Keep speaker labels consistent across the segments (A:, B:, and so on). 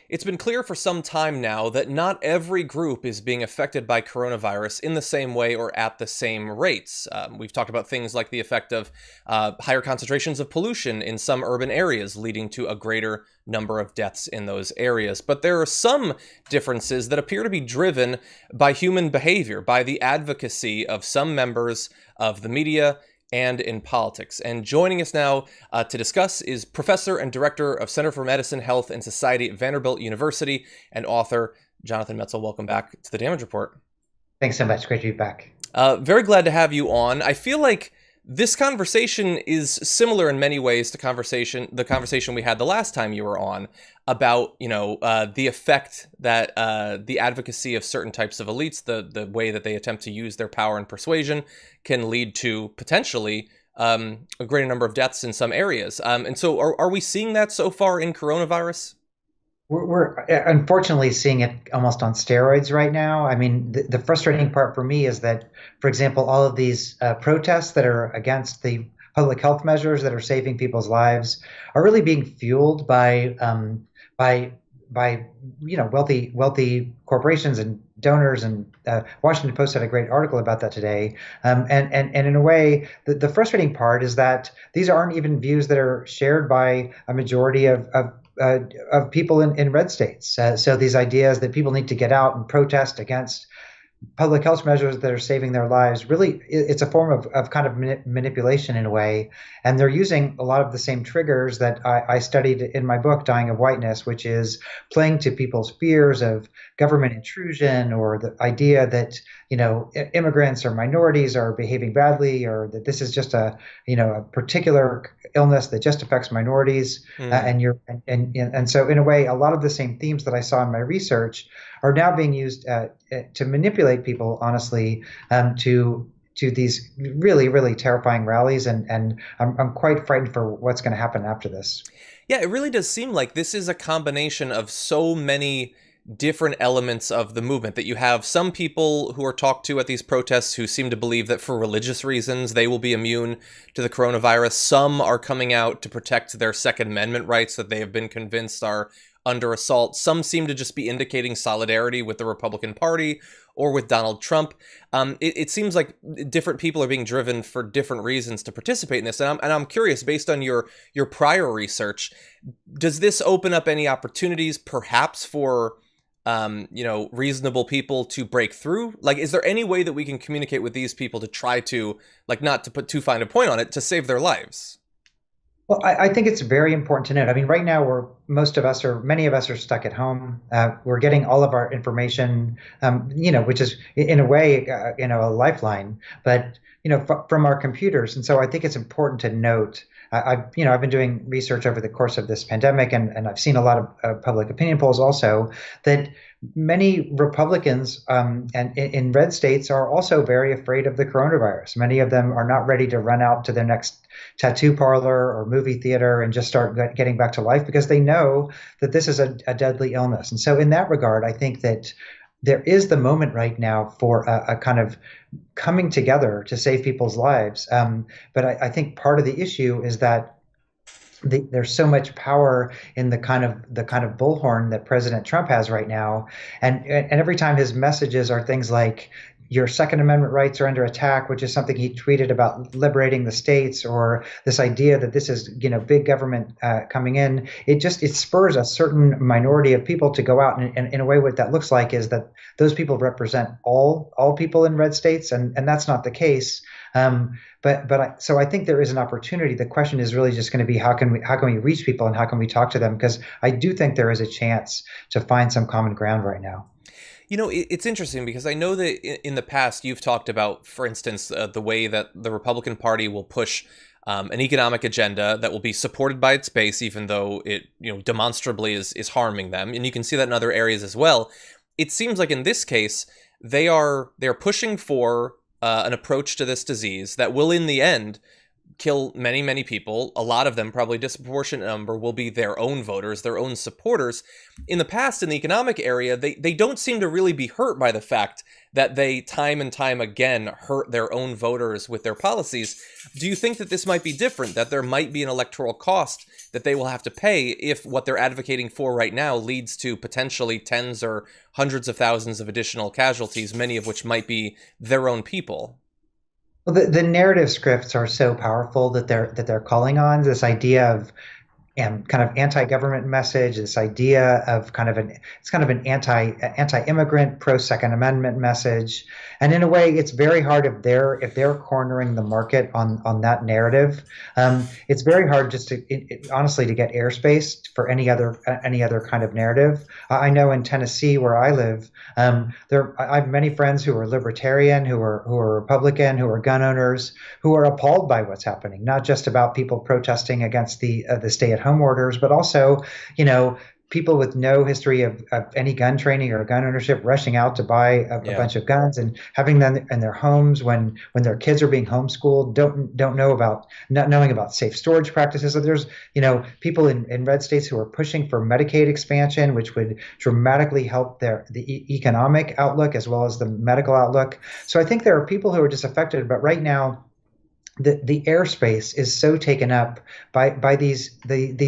A: It's been clear for some time now that not every group is being affected by coronavirus in the same way or at the same rates. We've talked about things like the effect of higher concentrations of pollution in some urban areas, leading to a greater number of deaths in those areas. But there are some differences that appear to be driven by human behavior, by the advocacy of some members of the media and in politics. And joining us now to discuss is Professor and Director of Center for Medicine, Health, and Society at Vanderbilt University and author Jonathan Metzl. Welcome back to the Damage Report.
B: Thanks so much. Great to be back.
A: Very glad to have you on. I feel like this conversation is similar in many ways to the conversation we had the last time you were on about, the effect that the advocacy of certain types of elites, the way that they attempt to use their power and persuasion can lead to potentially a greater number of deaths in some areas. And so are we seeing that so far in coronavirus?
B: We're unfortunately seeing it almost on steroids right now. I mean, the frustrating part for me is that, for example, all of these protests that are against the public health measures that are saving people's lives are really being fueled by wealthy corporations and donors. And Washington Post had a great article about that today. And in a way, the frustrating part is that these aren't even views that are shared by a majority of people in red states. So these ideas that people need to get out and protest against public health measures that are saving their lives, really, it's a form of kind of manipulation in a way. And they're using a lot of the same triggers that I studied in my book, Dying of Whiteness, which is playing to people's fears of government intrusion, or the idea that, immigrants or minorities are behaving badly, or that this is just a particular illness that just affects minorities. And so in a way, a lot of the same themes that I saw in my research are now being used to manipulate people, honestly, to these really, really terrifying rallies. And I'm quite frightened for what's going to happen after this.
A: Yeah, it really does seem like this is a combination of so many different elements of the movement, that you have some people who are talked to at these protests who seem to believe that for religious reasons they will be immune to the coronavirus. Some are coming out to protect their Second Amendment rights that they have been convinced are under assault. Some seem to just be indicating solidarity with the Republican Party or with Donald Trump. It seems like different people are being driven for different reasons to participate in this. And I'm curious, based on your prior research, does this open up any opportunities perhaps for reasonable people to break through? Like, is there any way that we can communicate with these people to try to, like, not to put too fine a point on it, to save their lives?
B: Well, I think it's very important to note. I mean, right now, many of us are stuck at home. We're getting all of our information, which is in a way, a lifeline, but from our computers. And so I think it's important to note. I've been doing research over the course of this pandemic, and I've seen a lot of public opinion polls also, that many Republicans and in red states are also very afraid of the coronavirus. Many of them are not ready to run out to their next tattoo parlor or movie theater and just start getting back to life, because they know that this is a deadly illness. And so in that regard, I think that there is the moment right now for a kind of coming together to save people's lives. But I think part of the issue is that there's so much power in the kind of bullhorn that President Trump has right now, and every time his messages are things like, your Second Amendment rights are under attack, which is something he tweeted about liberating the states, or this idea that this is, big government coming in. It spurs a certain minority of people to go out, and in a way, what that looks like is that those people represent all people in red states, and that's not the case. So I think there is an opportunity. The question is really just going to be, how can we reach people, and how can we talk to them? Because I do think there is a chance to find some common ground right now.
A: It's interesting because I know that in the past you've talked about, for instance, the way that the Republican Party will push an economic agenda that will be supported by its base, even though it, demonstrably is harming them. And you can see that in other areas as well. It seems like in this case, they're pushing for an approach to this disease that will, in the end, kill many, many people. A lot of them, probably a disproportionate number, will be their own voters, their own supporters. In the past, in the economic area, they don't seem to really be hurt by the fact that they time and time again hurt their own voters with their policies. Do you think that this might be different, that there might be an electoral cost that they will have to pay if what they're advocating for right now leads to potentially tens or hundreds of thousands of additional casualties, many of which might be their own people?
B: Well, the narrative scripts are so powerful that they're calling on this idea of and kind of anti-government message, this idea of it's kind of an anti-immigrant, pro-Second Amendment message, and in a way, it's very hard if they're cornering the market on that narrative. It's very hard just to honestly to get airspace for any other kind of narrative. I know in Tennessee, where I live, I have many friends who are libertarian, who are Republican, who are gun owners, who are appalled by what's happening. Not just about people protesting against the stay-at-home orders, but also, people with no history of any gun training or gun ownership rushing out to buy a bunch of guns and having them in their homes when their kids are being homeschooled, not knowing about safe storage practices. So there's, people in red states who are pushing for Medicaid expansion, which would dramatically help the economic outlook as well as the medical outlook. So I think there are people who are disaffected, but right now, the airspace is so taken up by these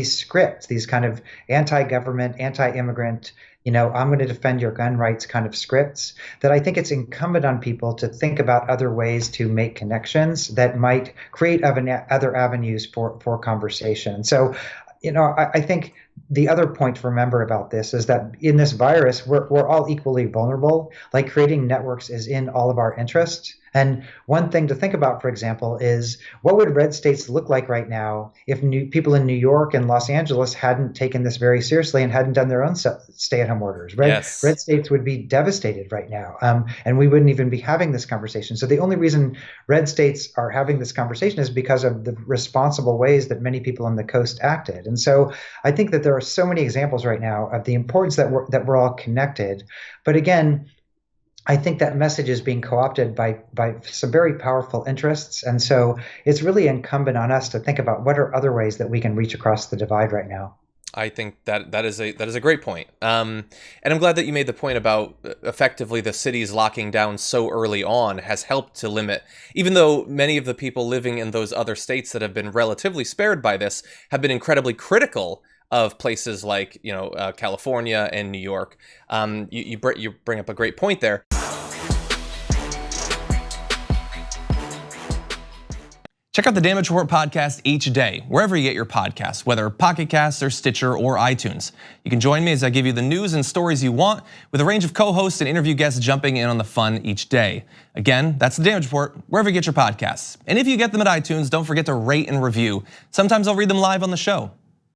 B: scripts, these kind of anti-government, anti-immigrant, I'm going to defend your gun rights kind of scripts, that I think it's incumbent on people to think about other ways to make connections that might create other avenues for conversation. So, I think the other point to remember about this is that in this virus, we're all equally vulnerable. Like, creating networks is in all of our interest. And one thing to think about, for example, is what would red states look like right now if people in New York and Los Angeles hadn't taken this very seriously and hadn't done their own stay-at-home orders? Red states would be devastated right now, and we wouldn't even be having this conversation. So the only reason red states are having this conversation is because of the responsible ways that many people on the coast acted. And so I think that there are so many examples right now of the importance that we're all connected. But again, I think that message is being co-opted by some very powerful interests. And so it's really incumbent on us to think about what are other ways that we can reach across the divide right now.
A: I think that is a great point. And I'm glad that you made the point about effectively the cities locking down so early on has helped to limit, even though many of the people living in those other states that have been relatively spared by this have been incredibly critical of places like, California and New York. You bring up a great point there. Check out the Damage Report podcast each day, wherever you get your podcasts, whether Pocket Casts or Stitcher or iTunes. You can join me as I give you the news and stories you want, with a range of co-hosts and interview guests jumping in on the fun each day. Again, that's the Damage Report, wherever you get your podcasts. And if you get them at iTunes, don't forget to rate and review. Sometimes I'll read them live on the show.